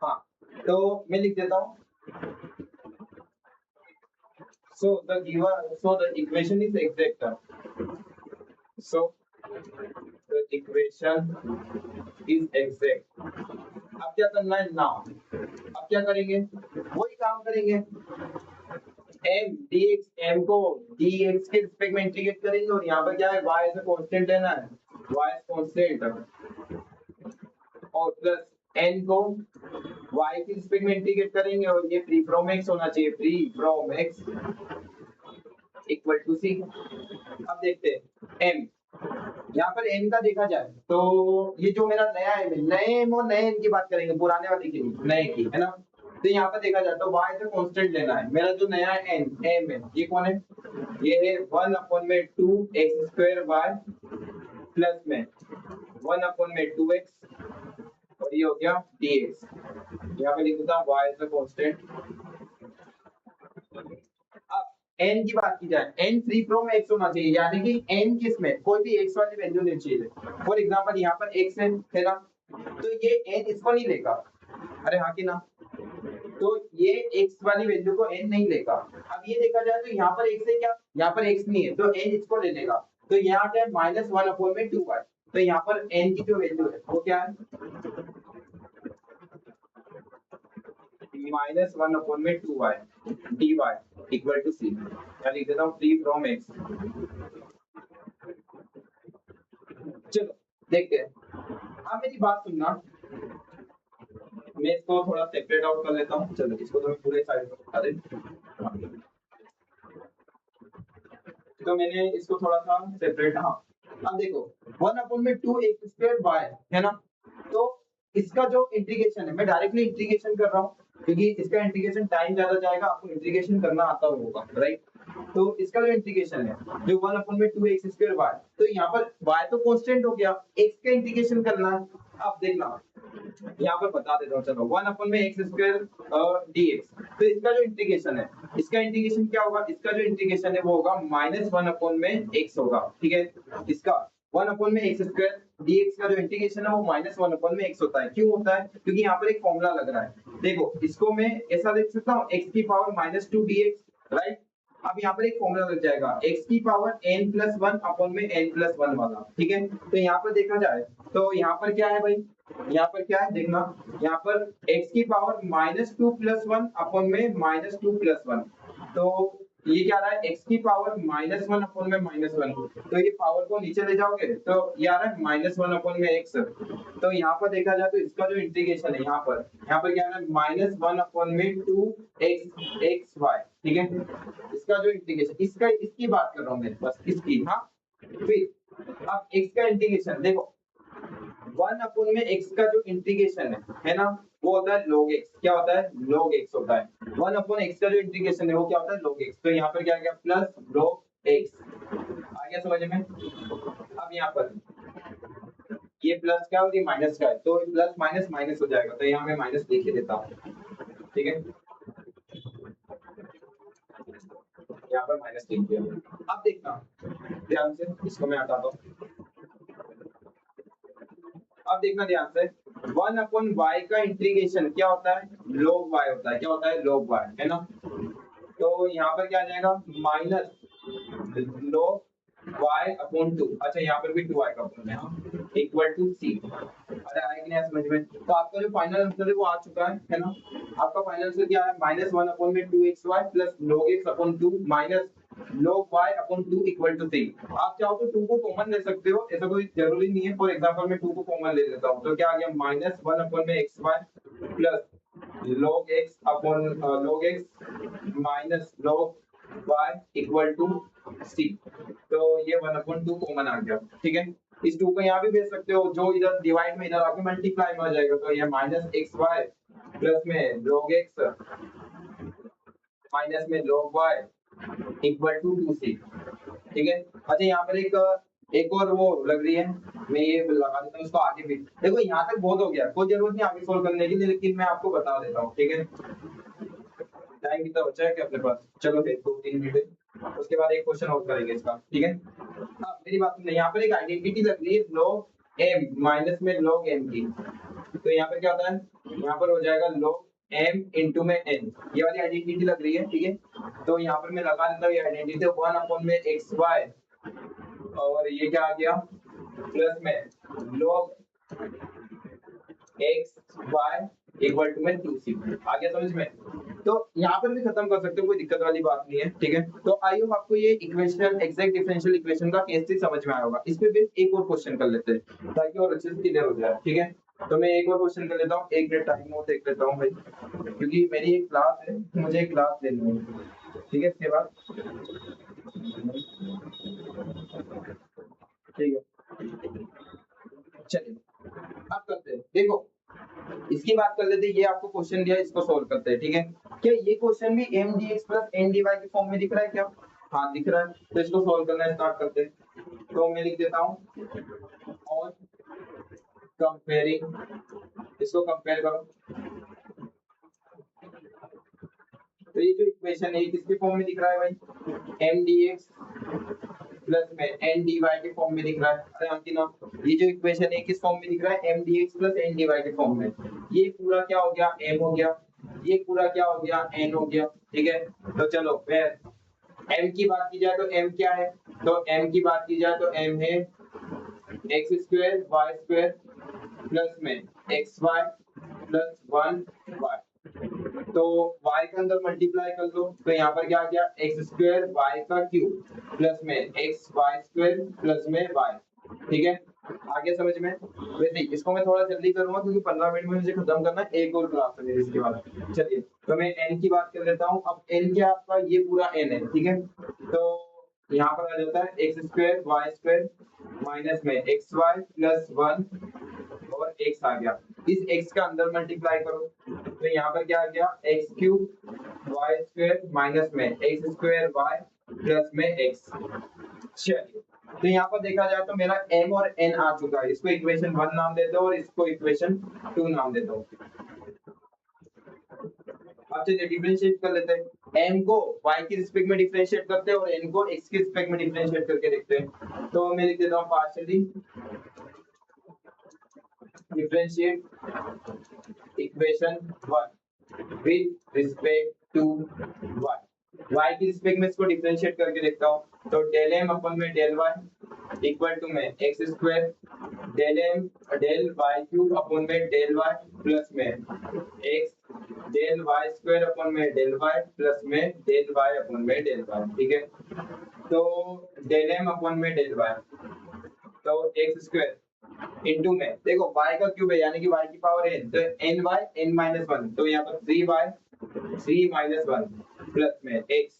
हाँ, तो मैं लिख देता हूँ, so the equation is exact, so the equation is exact। अब क्या करना है नाउ, अब क्या करेंगे, वही काम करेंगे, m dx, m को dx के रिस्पेक्ट में इंटीग्रेट करेंगे और यहाँ पर क्या है y एज अ कांस्टेंट लेना है, y एज कांस्टेंट, और प्लस n को y के रिस्पेक्ट में इंटीग्रेट करेंगे और ये फ्री फ्रॉम x होना चाहिए, free from x equal to c। अब देखते हैं m, यहाँ पर n का देखा जाए तो ये जो मेरा नया m है, नए m और नए n की बात करेंगे, पुराने वाले की नहीं, नए की, है ना। तो यहाँ पर देखा जाए तो y का कांस्टेंट लेना है, मेरा जो नया n m है ये कौन है, ये है 1 अपॉन में 2x स्क्वायर y प्लस में 1 अपॉन में 2x और ये हो गया dx, यहाँ पे लिख देता हूँ y का कांस्टेंट। अब n की बात की जाए, n फ्री फ्रॉम x होना चाहिए, यानी कि n किस में कोई भी x वाली वैल्यू नहीं चाहिए। फॉर एग्जांपल यहाँ पर x है ना, तो ये n इसको नहीं लेगा, अरे हाँ कि ना, तो ये x वाली वैल्यू को n नहीं लेगा। अब ये देखा जाए तो यहाँ पर x है क्या, यहाँ पर x नहीं है, तो n इसको ले लेगा, तो यहाँ क्या है माइनस 1 अपॉन में 2y, तो यहाँ पर n की जो वैल्यू है वो क्या है माइनस 1 अपॉन में 2y dy equal to c, मैं लिख देता हूँ फ्री फ्रॉम x। चलो देखते हैं, अब मेरी बात सुनना, मैं इसको थोड़ा सेपरेट आउट कर लेता हूँ, चलो इसको तो मैं पूरे साइड में बता दे, तो मैंने इसको थोड़ा सा सेपरेट, हाँ। अब देखो 1 अपॉन में 2x स्क्वायर y है ना, तो इसका जो इंटीग्रेशन है, मैं डायरेक्टली इंटीग्रेशन कर रहा हूँ क्योंकि इसका इंटीग्रेशन टाइम ज्यादा जाएगा, आपको इंटीग्रेशन करना आता होगा, राइट। तो इसका जो इंटीग्रेशन है जो 1 अपॉन में 2x स्क्वायर y, तो यहाँ पर y तो कांस्टेंट हो गया, x का इंटीग्रेशन करना है। अब देखना यहाँ पर बता देता हूँ, चलो 1 अपॉन में x स्क्वायर dx, तो इसका जो इंटीग्रेशन है, इसका इंटीग्रेशन क्या होगा, इसका जो इंटीग्रेशन है वो होगा माइनस 1 अपॉन में x होगा, ठीक है। इसका 1 अपॉन में x स्क्वायर dx का जो इंटीग्रेशन है वो माइनस 1 अपॉन में x होता है। क्यों होता है, क्योंकि यहाँ पर एक फॉर्मूला लग रहा है, देखो इसको मैं ऐसा लिख सकता हूँ x की पावर माइनस 2 dx, राइट। अब यहाँ पर एक फॉर्मूला लग जाएगा x की पावर n प्लस 1 अपॉन में n प्लस 1 वाला, ठीक है। तो यहाँ पर देखा जाए तो यहाँ पर क्या है भाई, यहाँ पर क्या है देखना, यहाँ पर x की पावर माइनस 2 प्लस 1 अपॉन में माइनस 2 प्लस 1, तो ये क्या आ रहा है x की पावर माइनस 1 अपॉन में माइनस 1, तो ये पावर को नीचे ले जाओगे तो ये आ रहा है माइनस 1 अपॉन में x। तो यहाँ पर देखा जाए तो इसका जो इंटीग्रेशन है यहाँ पर क्या आ रहा है माइनस 1 अपॉन में 2x y, ठीक है। इसका जो इंटीग्रेशन, इसका इसकी बात कर रहा हूँ मैं, बस इसकी, हाँ। फिर अब x का इंटीग्रेशन देखो, 1 अपॉन में x का जो इंटीग्रेशन है ना, वो होता है log x, क्या होता है log x होता है। 1 अपॉन x का जो इंटीग्रेशन है वो क्या होता है log x, तो यहाँ पर क्या आ गया प्लस log x, आ गया समझ में। अब यहाँ पर ये प्लस का और ये माइनस का है, तो प्लस माइनस माइनस हो जाएगा, तो यहाँ मैं माइनस लिख ही देता हूँ, ठीक है। यहाँ पर माइनस लिख दिया। अब देखना ध्यान से, इसको मैं हटाता हूँ। अब देखना ध्यान से, 1/y का इंटीग्रेशन क्या होता है, log y होता है। क्या होता है, log y, है ना। तो यहाँ पर क्या आ जाएगा, माइनस log y अपॉन 2। अच्छा यहाँ पर भी 2 आएगा अपने, हाँ, इक्वल टू c। अरे आया कि नहीं समझ में। तो आपका जो फाइनल आंसर है वो आ चुका है ना। आपका फाइनल आंसर क्या है, -1/2xy plus log x upon 2 minus log y upon 2 equal to 3। आप चाहो तो 2 को कॉमन ले सकते हो, ऐसा कोई जरूरी नहीं है। फॉर एग्जांपल मैं 2 को कॉमन ले लेता हूँ, तो क्या आ गया, -1/xy plus log x upon log x minus log y equal to c। तो ये 1/2 कॉमन आ गया, ठीक है। इस 2 को यहाँ भी भेज सकते हो, जो इधर डिवाइड में इधर आके मल्टीप्लाई में आ जाएगा। तो ये -xy प्लस में log x माइनस में log y equal to 2c, ठीक है। अच्छा यहाँ पर एक और वो लग रही है, मैं ये लगा देता हूँ इसको आगे भी। देखो यहाँ तक बहुत हो गया, कोई जरूरत नहीं आगे सोल्व करने की, लेकिन मैं आपको बता देता हूँ, ठीक है। टाइम कितना बचा है क्या अपने पास, चलो फिर 2-3 मिनट, उसके बाद एक क्वेश्चन और करेंगे इसका, ठीक है। हाँ मेरी बात सुनिए, यहाँ पर एक आइडेंटिटी लग रही है log m माइनस में log m की। तो यहाँ पर क्या होता है, यहाँ पर हो जाएगा log m इंटू में n, ये वाली आइडेंटिटी लग रही है, ठीक है। तो यहाँ पर मैं लगा देता हूँ ये आइडेंटिटी 1 में xy, और ये क्या आ गया, प्लस में log x y equal to में 2c। आ गया समझ में। तो यहाँ पर भी खत्म कर सकते हो, कोई दिक्कत वाली बात नहीं है, ठीक है। तो आई होप आपको ये इक्वेशन, एग्जैक्ट डिफरेंशियल इक्वेशन का केस समझ में आया होगा। इस पे बेस एक और क्वेश्चन कर लेते हैं ताकि और अच्छे से क्लियर हो जाए, ठीक है। तो मैं एक और क्वेश्चन कर लेता हूँ, एक मिनट टाइम और देख लेता हूँ भाई, क्योंकि मेरी एक क्लास है, मुझे एक क्लास लेनी है, ठीक है। इसके बाद ठीक है, चलिए अब करते हैं। देखो इसकी बात कर लेते हैं, ये आपको क्वेश्चन दिया, इसको सोल्व करते हैं, ठीक है। क्या ये क्वेश्चन भी m dx plus n dy के फॉर्म में दिख रहा है क्या, हाँ दिख रहा है। तो इसको सोल्व करना स्टार्ट करते हैं। तो मैं लिख देता हूँ और कंपेयरिंग, इसको कंपेयर करो। तो ये जो इक्वेशन है किसके फॉर्म में दिख रहा है भाई, m dx प्लस में n dy के फॉर्म में दिख रहा है। अरे अंकिना, ये जो इक्वेशन है किस फॉर्म में दिख रहा है, m dx plus n dy के फॉर्म में। ये पूरा क्या हो गया, m हो गया, ये पूरा क्या हो गया, n हो गया, ठीक है। तो चलो फिर m की बात की जाए तो m क्या है, तो m की बात की जाए तो m है x square y square plus में xy प्लस 1y। तो y के अंदर मल्टीप्लाई कर लो, तो यहाँ पर क्या आ गया, x स्क्वायर y का क्यूब प्लस में x y स्क्वायर प्लस में y, ठीक है। आगे समझ में। वैसे इसको मैं थोड़ा जल्दी करूंगा क्योंकि 15 मिनट में मुझे खत्म करना है, एक और क्लास है मेरी इसके बाद। चलिए तो मैं n की बात कर लेता हूँ। अब n क्या आपका, ये पूरा n है, ठीक है। तो यहाँ पर आ जाता है x square y square minus में xy प्लस 1 और x आ गया। इस x का अंदर मल्टीप्लाई करो, तो यहाँ पर क्या आ गया, x cube y square minus में x स्क्वायर y प्लस में x। चलिए तो यहाँ पर देखा जाए तो मेरा m और n आ चुका है, इसको इक्वेशन 1 नाम देता हूँ और इसको इक्वेशन 2 नाम देता हूँ। अब चलिए डिफरेंशिएट कर लेते हैं, m को y की रिस्पेक्ट में डिफरेंशिएट करते हैं और n को x की रिस्पेक्ट में डिफरेंशिएट करके देखते हैं। तो मैं लिख देता हूँ partially differentiate equation 1 with respect to y। y की रिस्पेक्ट में इसको डिफरेंशिएट करके देखता हूँ, तो डेल m अपन में डेल y इक्वल टू में x square del m del y cube upon में डेल y प्लस में x del y square upon में डेल y प्लस में डेल y अपन में डेल y, ठीक है। तो डेल m अपन में डेल y, तो x स्क्वायर इनटू में देखो y का क्यूब है यानी कि y की पावर n, तो ny n माइनस 1, तो यहाँ पर 3y 3 माइनस 1 प्लस में x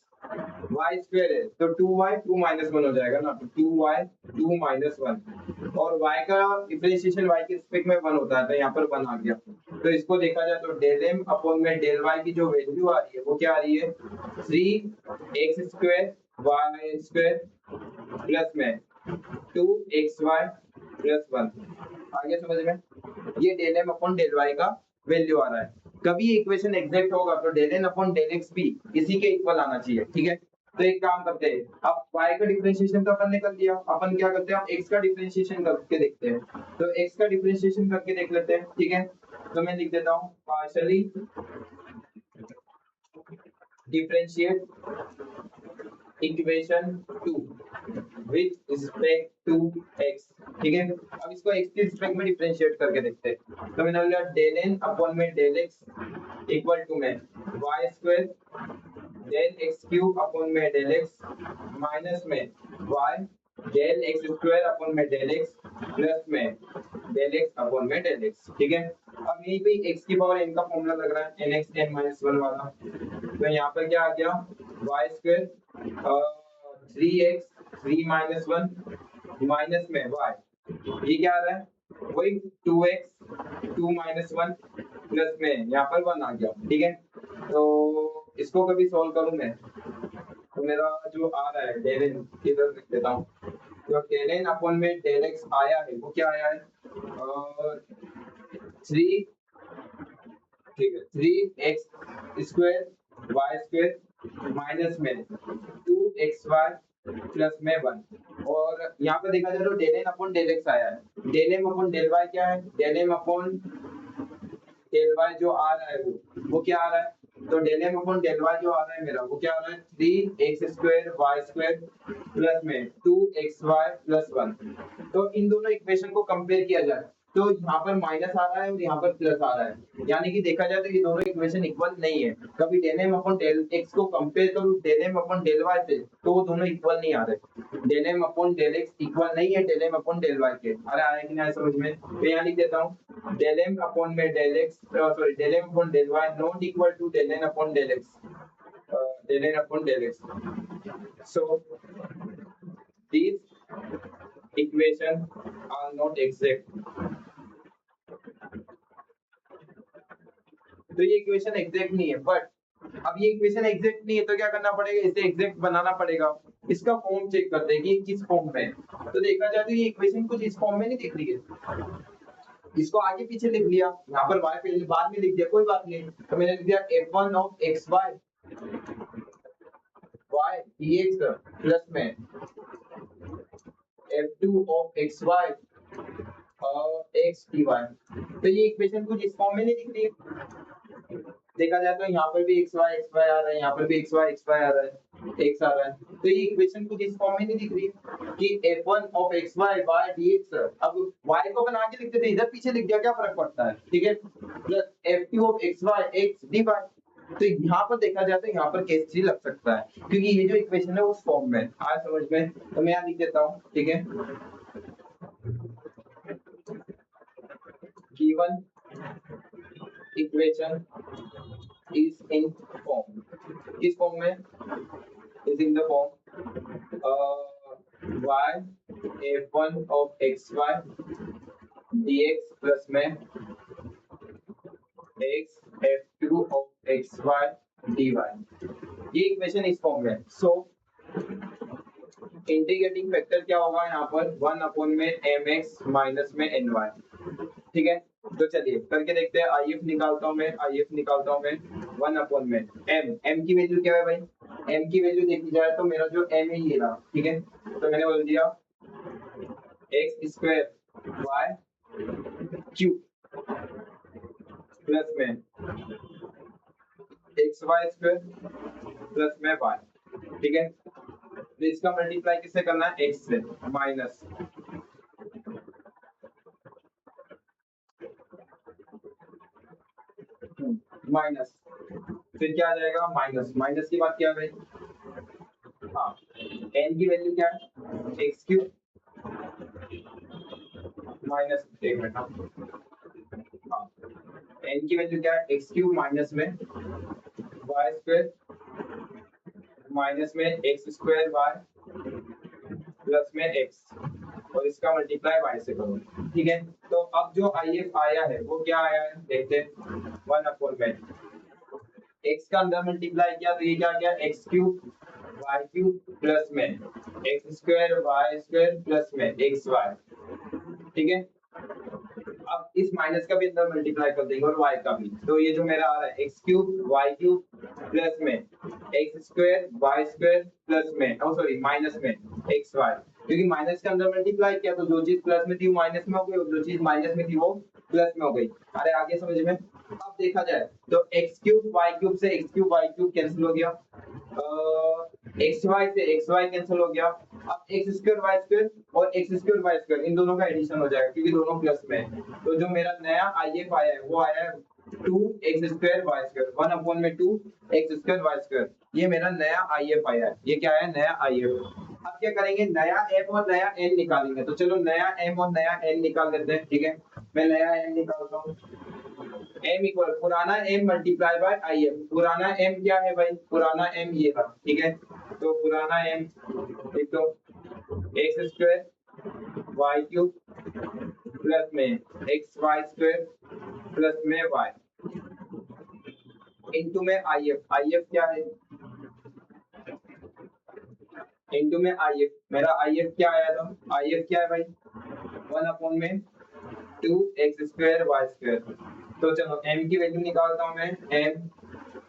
y स्क्वायर है तो 2y 2 माइनस 1 हो जाएगा ना, तो 2y 2 माइनस 1 और y का डिफरेंशिएशन y के रिस्पेक्ट में 1 होता है, तो यहाँ पर 1 आ गया। तो इसको देखा जाए तो डेल m अपॉन में डेल y की जो वैल्यू आ रही है वो क्या आ रही है, 3x square y square plus में 2xy प्लस 1। आगे समझ में। ये del m upon del y का वैल्यू आ रहा है। कभी इक्वेशन एग्जैक्ट होगा तो del n upon del x भी इसी के इक्वल आना चाहिए, ठीक है। तो एक काम करते हैं, अब y का डिफरेंशिएशन तो अपन ने कर लिया, अपन क्या करते हैं, अब x का डिफरेंशिएशन करके देखते हैं। तो x का डिफरेंशिएशन करके देख लेते हैं, ठीक है। तो मैं लिख देता हूँ partially differentiate equation 2 with respect to x, ठीक है। अब इसको x के रिस्पेक्ट में डिफरेंशिएट करके देखते हैं। तो मैंने बोला डेल n अपॉन में डेल x इक्वल टू में y square del x cube upon में डेल x माइनस में y del x square upon में डेल x प्लस में डेल x अपॉन में डेल x, ठीक है। अब यहीं पे x की पावर n का फॉर्मूला लग रहा है nx n minus 1 वाला। तो यहाँ पर क्या आ गया y square 3x 3 minus 1 minus में y, ये क्या आ रहा है वही 2x 2 minus 1 प्लस में यहाँ पर 1 आ गया, ठीक है। तो इसको कभी सॉल्व करूं मैं, तो मेरा जो आ रहा है डेल n इधर लिख देता हूँ। तो डेल n अपॉन में डेल x आया है वो क्या आया है 3, ठीक है, 3x square y square minus में 2xy प्लस में 1। और यहाँ पे देखा जाए तो del n upon del x आया है, del m upon del y क्या है, del m upon del y जो आ रहा है वो क्या आ रहा है, तो del m upon del y जो आ रहा है मेरा वो क्या आ रहा है 3x square y square plus में 2xy प्लस 1। तो इन दोनों इक्वेशन को कंपेयर किया जाए तो यहाँ पर माइनस आ रहा है और यहाँ पर प्लस आ रहा है, यानी कि देखा जाए तो ये दोनों इक्वेशन इक्वल नहीं है। कभी del m upon del x को कंपेयर करूँ del m upon del y से तो वो दोनों इक्वल नहीं आ रहे। Del m upon del x equal नहीं है del m upon del y के। अरे आया कि नहीं आया समझ में? तो यहाँ लिख देता हूँ डेल m अपॉन में del x sorry del m upon del y not equal to del n upon del x, del n upon del x। So these equation are not exact। तो ये इक्वेशन एग्जैक्ट नहीं है, but अब ये equation exact नहीं है तो क्या करना पड़ेगा, इसे एग्जैक्ट बनाना पड़ेगा। इसका फॉर्म चेक करते हैं कि किस फॉर्म में है। तो देखा जाए तो ये इक्वेशन कुछ इस फॉर्म में नहीं दिख रही है, इसको आगे पीछे लिख लिया, यहाँ पर y पहले बाद में लिख दिया कोई बात नहीं। तो मैंने लिख दिया f1 of xy y dx plus में f2 of xy x dy। तो ये इक्वेशन कुछ इस फॉर्म में नहीं दिख रही है। देखा जाए तो यहाँ पर भी xy आ रहा है, यहाँ पर भी xy आ रहा है, x आ रहा है। तो ये इक्वेशन कुछ इस फॉर्म में नहीं दिख रही है कि f1 of xy y dx। अब y को अपन आगे लिखते थे, इधर पीछे लिख दिया क्या फर्क पड़ता है, ठीक है, plus f2 of xy x dy। तो यहाँ पर देखा जाए तो यहाँ पर केस 3 लग सकता है क्योंकि ये जो इक्वेशन है उस फॉर्म में आज समझ में। तो मैं यहाँ लिख देता हूँ, ठीक है, given equation is in form, किस फॉर्म में, is in the form y f1 of xy dx plus में x f2 of xy dy। ये इक्वेशन इस फॉर्म में। सो इंटीग्रेटिंग फैक्टर क्या होगा यहाँ पर 1 अपॉन में mx माइनस में ny, ठीक है। तो चलिए करके देखते हैं, IF निकालता हूँ मैं, IF निकालता हूँ मैं 1 अपॉन में m की वैल्यू क्या है भाई, m की वैल्यू देखी जाए तो मेरा जो m है ये रहा, ठीक है। तो मैंने बोल दिया x square y cube plus में xy स्क्वायर प्लस में y, ठीक है। तो इसका मल्टीप्लाई किससे करना है, x से, माइनस माइनस फिर क्या आ जाएगा, माइनस माइनस के बाद क्या है, हाँ n की वैल्यू क्या है एक्स क्यूब माइनस, एक मिनट, हाँ n की वैल्यू क्या है एक्स क्यूब माइनस में वाई स्क्वायर माइनस में एक्स स्क्वायर वाई प्लस में एक्स और इसका मल्टीप्लाई वाई से करो, ठीक है। तो अब जो IF आया है वो क्या आया है देखते हैं, 1 अपॉन में एक्स का अंदर मल्टीप्लाई किया तो ये क्या गया x cube y cube plus में x square y square plus में एक्स वाई, ठीक है। अब इस माइनस का भी अंदर मल्टीप्लाई कर देंगे और y का भी, तो ये जो मेरा आ रहा है x cube y cube plus में x square y square plus में सॉरी माइनस में एक्स वाई, क्योंकि माइनस के अंदर मल्टीप्लाई किया तो जो चीज प्लस में थी वो माइनस में हो गई और जो चीज माइनस में थी वो प्लस में हो गई। अरे आगे समझ में। अब देखा जाए तो एक्स क्यूब वाई क्यूब से x cube y cube cancel हो गया, एक्स वाई से एक्स वाई कैंसिल हो गया। अब एक्स स्क्वायर वाई स्क्वायर और एक्स स्क्वायर वाई स्क्वायर इन दोनों का एडिशन हो जाएगा क्योंकि दोनों प्लस में है। तो जो मेरा नया आईएफ आया है वो आया है 2x² y स्क्वायर 1 अपॉन में 2x² y स्क्वायर। ये मेरा नया आईएफ आया है। ये क्या है? नया आईएफ। अब क्या करेंगे? नया m और नया n निकालेंगे। तो चलो नया m और नया n निकाल लेते हैं। ठीक है, मैं नया m निकालता हूँ। m इक्वल पुराना m मल्टीप्लाई बाय IF। पुराना m क्या है भाई? पुराना m ये था। ठीक है, तो पुराना m लिख दो x square y cube plus में एक्स वाई स्क्वायर प्लस में y इनटू में IF। IF क्या है? इनटू में IF। मेरा IF क्या आया था? IF क्या है भाई? 1 अपॉन में 2x² y स्क्वायर। तो चलो m की वैल्यू निकालता हूं मैं। m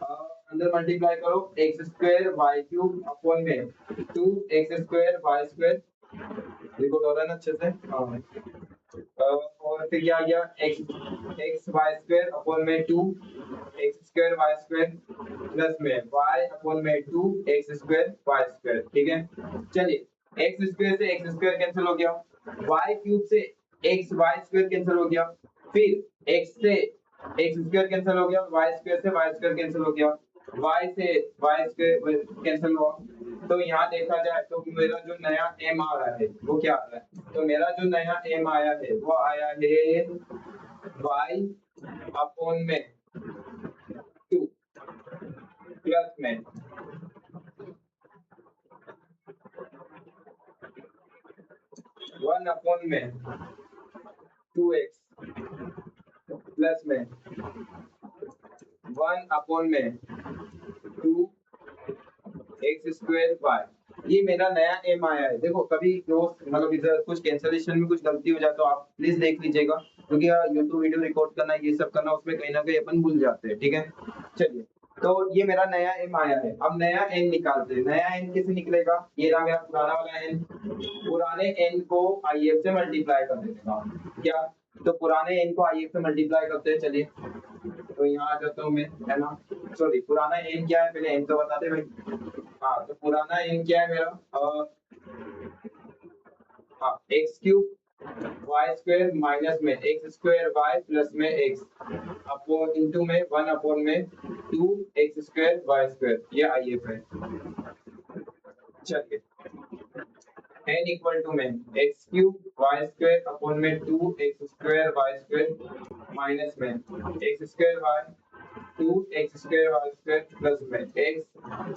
अंदर मल्टीप्लाई करो x square y cube upon में 2x² y स्क्वायर। रिकॉर्ड हो रहा है ना अच्छे से? हाँ। और फिर क्या आ गया? एक्स वाई स्क्वायर अपॉन में 2x² y स्क्वायर प्लस में y अपॉन में 2x² y स्क्वायर। ठीक है, चलिए एक्स स्क्वायर से एक्स स्क्वायर कैंसिल हो गया, y क्यूब से एक्स वाई स्क्वायर कैंसिल हो गया, फिर x से एक्स स्क्वायर कैंसिल हो गया, y स्क्वायर से y स्क्वायर कैंसिल हो गया, y से y स्क्वायर कैंसिल हुआ। तो यहाँ देखा जाए तो मेरा जो नया m आ रहा है वो क्या आ रहा है? तो मेरा जो नया m आया है वो आया है y अपॉन में 2 प्लस में 1 अपॉन में 2x प्लस में 1 अपॉन में 2x² y। ये मेरा नया m आया है। देखो कभी मतलब इधर कुछ कैंसलेशन में कुछ गलती हो जाए तो आप प्लीज देख लीजिएगा, क्योंकि यूट्यूब वीडियो रिकॉर्ड करना ये सब करना उसमें कहीं ना कहीं अपन भूल जाते हैं। ठीक है, चलिए तो ये मेरा नया m आया है। अब नया n निकालते हैं। नया n कैसे निकलेगा? ये रहा मेरा पुराना वाला n। पुराने n को IF से मल्टीप्लाई कर देगा। क्या? तो पुराने n को IF से मल्टीप्लाई करते हैं। चलिए तो यहाँ आ जाता हूँ मैं, है ना? सॉरी, पुराना n क्या है पहले n तो बता दे भाई। हाँ, तो पुराना n क्या है मेरा? हाँ, x cube y square minus में एक्स स्क्वायर वाई प्लस में एक्स अपॉन इंटू में 1 अपॉन में 2x² वाई स्क्वायर। ये IF है। चलिए n इक्वल टू में x cube y square upon में 2x² वाई स्क्वायर माइनस में x square y 2x² y square plus में x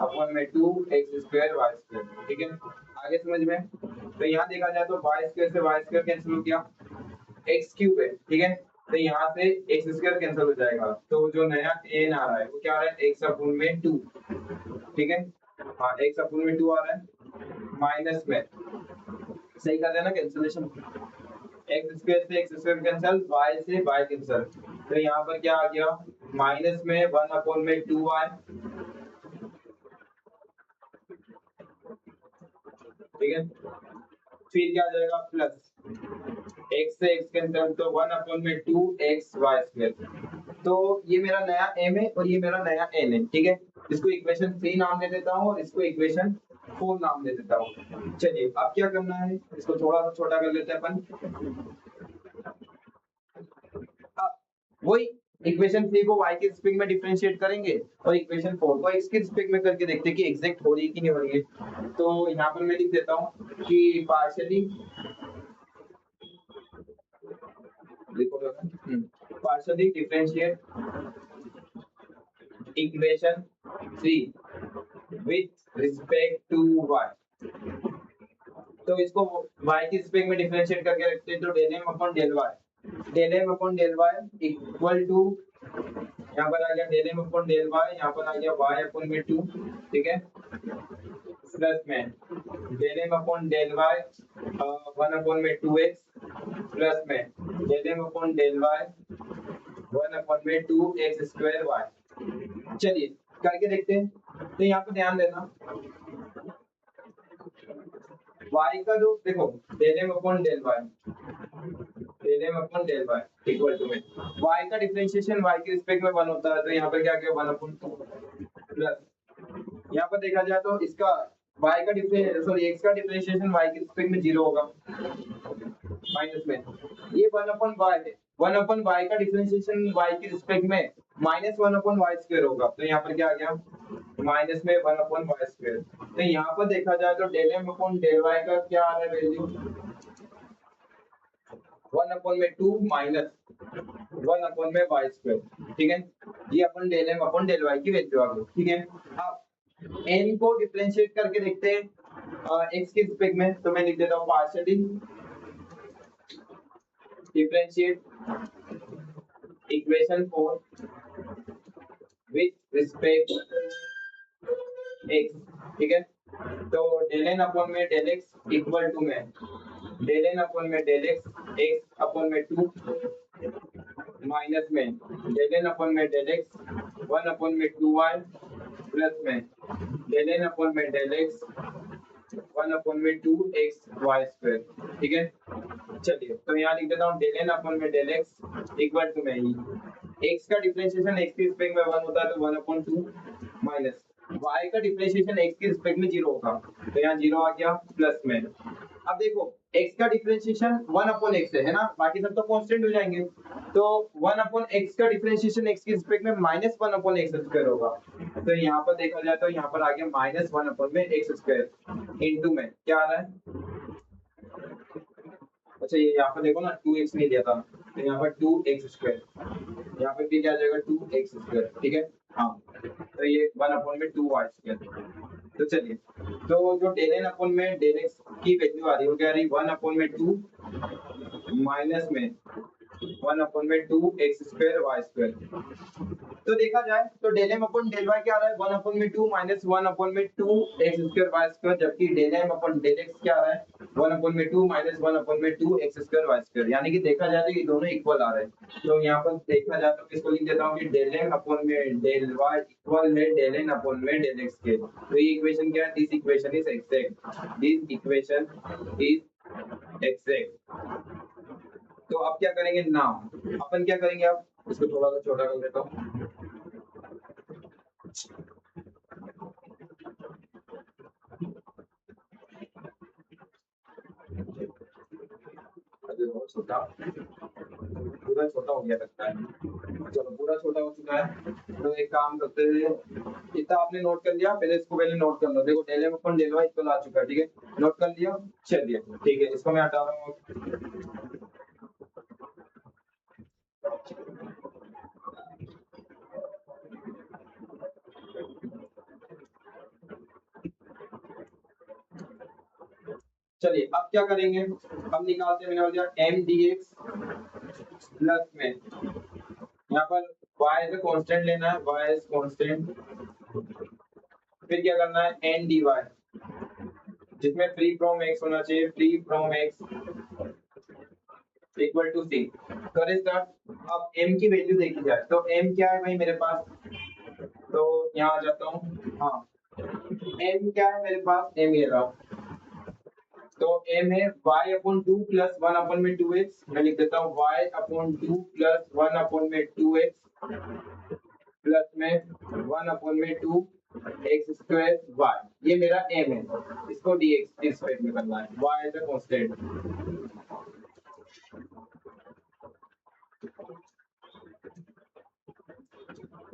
अपॉन में 2x² वाई स्क्वायर। ठीक है, आगे समझ में? तो यहाँ देखा जाए तो वाई स्क्वायर से वाई स्क्वायर कैंसिल हो गया, एक्स क्यूब है। ठीक है, तो यहाँ से एक्स स्क्वायर कैंसिल हो जाएगा। तो जो नया n आ रहा है वो क्या आ रहा है? x अपॉन में 2। ठीक है, हाँ x अपॉन में 2 आ रहा है माइनस में, सही कर रहे हैं ना कैंसिलेशन? एक्स स्क्वायर से एक्स स्क्वायर कैंसिल, y से y कैंसिल। तो यहाँ पर क्या आ गया? माइनस में 1 अपॉन में 2y। ठीक है, फिर क्या आ जाएगा? प्लस x से x कैंसिल तो 1 अपॉन में 2xy स्क्वायर। तो ये मेरा नया m है और ये मेरा नया n है। ठीक है, इसको इक्वेशन 3 नाम दे देता हूँ और इसको इक्वेशन 4 नाम दे देता हूँ। चलिए अब क्या करना है? इसको थोड़ा सा छोटा कर लेते हैं अपन। वही इक्वेशन 3 को y के रिस्पेक्ट में डिफरेंशिएट करेंगे और इक्वेशन 4 को x के रिस्पेक्ट में करके देखते हैं कि एग्जैक्ट हो रही है कि नहीं हो रही है। तो यहाँ पर मैं लिख देता हूँ कि partially differentiate equation 3 with respect to y। तो इसको y के रिस्पेक्ट में डिफरेंशिएट करके रखते हैं। तो del m upon del y equal to, यहाँ पर आ गया del m upon del y, यहाँ पर आ गया y अपॉन में 2। ठीक है, प्लस में del m upon del y 1 upon में 2x प्लस में del m upon del y 1 upon में 2x² y। चलिए करके देखते हैं। तो यहाँ पे ध्यान देना, y का जो देखो del m upon del y, del m upon del y equal to में y का डिफरेंशिएशन y के रिस्पेक्ट में 1 होता है, तो यहाँ पे क्या क्या 1 अपॉन 2 प्लस यहाँ पर देखा जाए तो इसका y का डिफरेंशिएशन सॉरी x का डिफरेंशिएशन y के रिस्पेक्ट में 0 होगा माइनस में, ये 1 अपॉन y है, 1 अपॉन y का डिफरेंशिएशन y के रिस्पेक्ट में माइनस 1 अपॉन y स्क्वायर होगा, तो यहाँ पर क्या आ गया माइनस में 1 अपॉन y स्क्वायर। तो यहाँ पर देखा जाए तो del m upon del y का क्या आ रहा है वैल्यू 1 अपॉन में 2 माइनस 1 अपॉन में y स्क्वायर, ठीक है, ये अपन del m upon del y की वैल्यू आ गई, ठीक है। अब n को डिफरेंशिएट करके देखते हैं x के रिस्पेक्ट में, तो मैं लिख देता हूँ partially differentiate equation 4 with respect x, ठीक है। तो डेल n अपॉन में डेल x इक्वल टू में डेल n अपॉन में डेल x अपॉन में 2 माइनस में डेल n अपॉन में डेल x 1 अपॉन में 2y प्लस में डेल n अपॉन में डेल x 1 अपॉन में 2xy स्क्वायर, ठीक है। चलिए तो यहाँ लिख देता हूँ डेल n अपॉन में डेल x इक्वल टू में ही x का डिफरेंशिएशन x के रिस्पेक्ट में 1 होता है तो 1 अपॉन 2 माइनस y का डिफरेंशिएशन x के रिस्पेक्ट में 0 होगा, तो यहाँ 0 आ गया प्लस में। अब देखो x का डिफरेंशिएशन 1 अपॉन x है ना, बाकी सब तो कांस्टेंट हो जाएंगे, तो 1 अपॉन x का डिफरेंशिएशन x के रिस्पेक्ट में माइनस 1 अपॉन x स्क्वायर होगा, तो यहाँ पर देखा जाए तो यहाँ पर आ गया माइनस 1 अपॉन में x स्क्वायर इनटू में क्या आ रहा है, अच्छा ये यहाँ पर देखो ना 2x नहीं दिया था, तो यहाँ पर 2x स्क्वायर, यहाँ पर भी क्या आ जाएगा 2x स्क्वायर, ठीक है। हाँ तो ये 1 अपॉन में 2y स्क्वायर। तो चलिए तो जो डेल n अपॉन में डेल x की वैल्यू आ रही है वो क्या आ रही है 1 अपॉन में 2 माइनस में 1 अपॉन में 2x स्क्वायर y स्क्वायर। तो देखा जाए तो del m upon del y क्या आ रहा है 1 अपॉन में 2 माइनस 1 अपॉन में 2x स्क्वायर y स्क्वायर, जबकि del m upon del x क्या आ रहा है 1 अपॉन में 2 माइनस 1 अपॉन में 2x स्क्वायर y स्क्वायर, यानी कि देखा जाए तो ये दोनों इक्वल आ रहे हैं। तो यहाँ पर देखा जाए तो इसको लिख देता हूँ कि डेल m अपॉन में डेल y इक्वल है डेल n अपॉन में डेल x के। तो ये इक्वेशन क्या है, this equation is exact, this equation is exact. तो अब क्या करेंगे नाउ, अपन क्या करेंगे अब इसको थोड़ा सा छोटा कर देता हूँ, छोटा पूरा छोटा हो गया लगता है, चलो पूरा छोटा हो चुका है। तो एक काम करते हैं, इतना आपने नोट कर लिया, पहले इसको पहले नोट कर लो, देखो del m upon del y equal आ चुका है, ठीक है, नोट कर लिया। चलिए ठीक है, इसको मैं हटा रहा हूँ। चलिए अब क्या करेंगे, अब निकालते हैं, मैंने बोल दिया m dx प्लस में यहाँ पर y एज कांस्टेंट लेना है, y एज कांस्टेंट, फिर क्या करना है n dy जिसमें फ्री फ्रॉम x होना चाहिए, free from x equal to c. करें स्टार्ट। अब m की वैल्यू देखी जाए तो m क्या है भाई मेरे पास, तो यहाँ आ जाता हूँ, हाँ m क्या है मेरे पास, m ये रहा, तो m है y अपॉन 2 प्लस 1 अपॉन में 2x, मैं लिख देता हूँ y अपॉन 2 प्लस 1 अपॉन में 2x प्लस में 1 अपॉन में 2 x स्क्वायर y, ये मेरा m है, इसको dx इस स्क्वायर में करना है, y एज अ कांस्टेंट।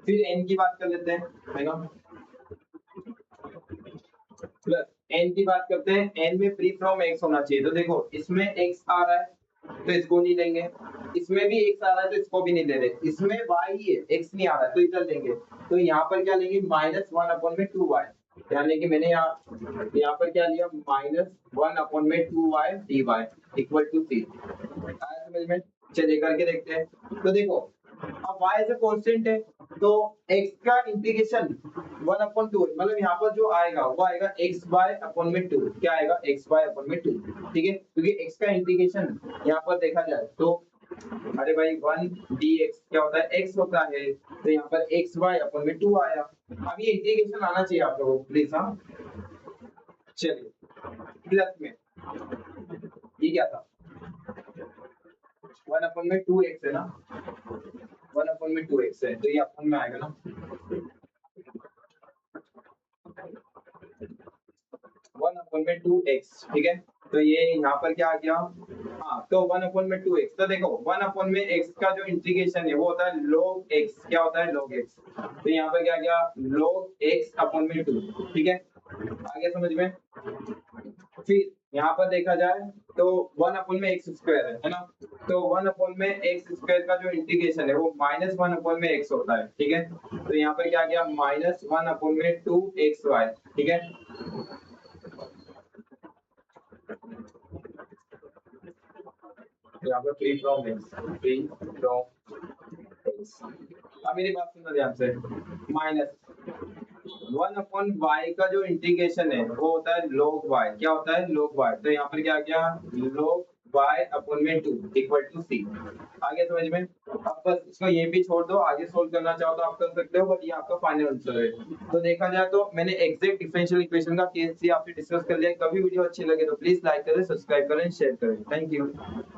फिर n की बात कर लेते हैं, है ना, प्लस n की बात करते हैं, n में फ्री फ्रॉम x होना चाहिए, तो देखो इसमें x आ रहा है तो इसको नहीं लेंगे, इसमें भी x आ रहा है तो इसको भी नहीं ले रहे, इसमें y ही है x नहीं आ रहा है तो इधर लेंगे, तो यहाँ पर क्या लेंगे माइनस 1 अपॉन में 2y, यानी कि मैंने यहाँ पर क्या लिया माइनस 1 अपॉन में 2y dy इक्वल टू सी। आया समझ में, चलिए करके देखते हैं। तो देखो अब y एज अ कांस्टेंट है तो x का इंटीग्रेशन 1 अपॉन 2, मतलब यहाँ पर जो आएगा वो आएगा x बाय अपॉन में 2, क्या आएगा x बाय अपॉन में 2, ठीक है, क्योंकि x का इंटीग्रेशन यहाँ पर देखा जाए तो अरे भाई 1 dx क्या होता है x होता है, तो यहाँ पर x बाय अपॉन में 2 आया, अब ये इंटीग्रेशन आना चाहिए आप लोगों को प्लीज। हाँ चलिए, प्लस में ये क्या था, 1 अपन में 2x है ना, 1 अपन में 2x है, तो ये अपन में आएगा ना 1 अपन में 2x, ठीक है। तो ये यहाँ पर क्या आ गया, हाँ तो 1 अपन में 2x, तो देखो 1 अपन में x का जो इंटीग्रेशन है वो होता है log x, क्या होता है log x, तो यहाँ पर क्या आ गया log x अपन में 2, ठीक है, आगे समझ में। फिर यहाँ पर देखा जाए तो 1 अपन में x स्क्वायर है ना, तो 1 अपन में x स्क्वायर का जो इंटीग्रेशन है वो -1 अपन में x होता है, ठीक है, तो यहाँ पर क्या आ गया -1 अपन में 2xy, ठीक है। यहाँ पर फ्री फ्रॉम x, अब मेरी बात सुनना ध्यान से, -1 अपॉन y का जो इंटीग्रेशन है वो होता है log y, क्या होता है log y, तो यहाँ पर क्या आ गया log y अपॉन में 2 इक्वल टू c, आगे समझ में। अब बस इसको ये भी छोड़ दो, आगे सोल्व करना चाहो तो आप कर सकते हो, बट ये आपका फाइनल आंसर है। तो देखा जाए तो मैंने एग्जैक्ट डिफरेंशियल इक्वेशन का केस आपसे डिस्कस कर लिया। कभी वीडियो अच्छी लगे तो प्लीज लाइक करें, सब्सक्राइब करें, शेयर करें। Thank you.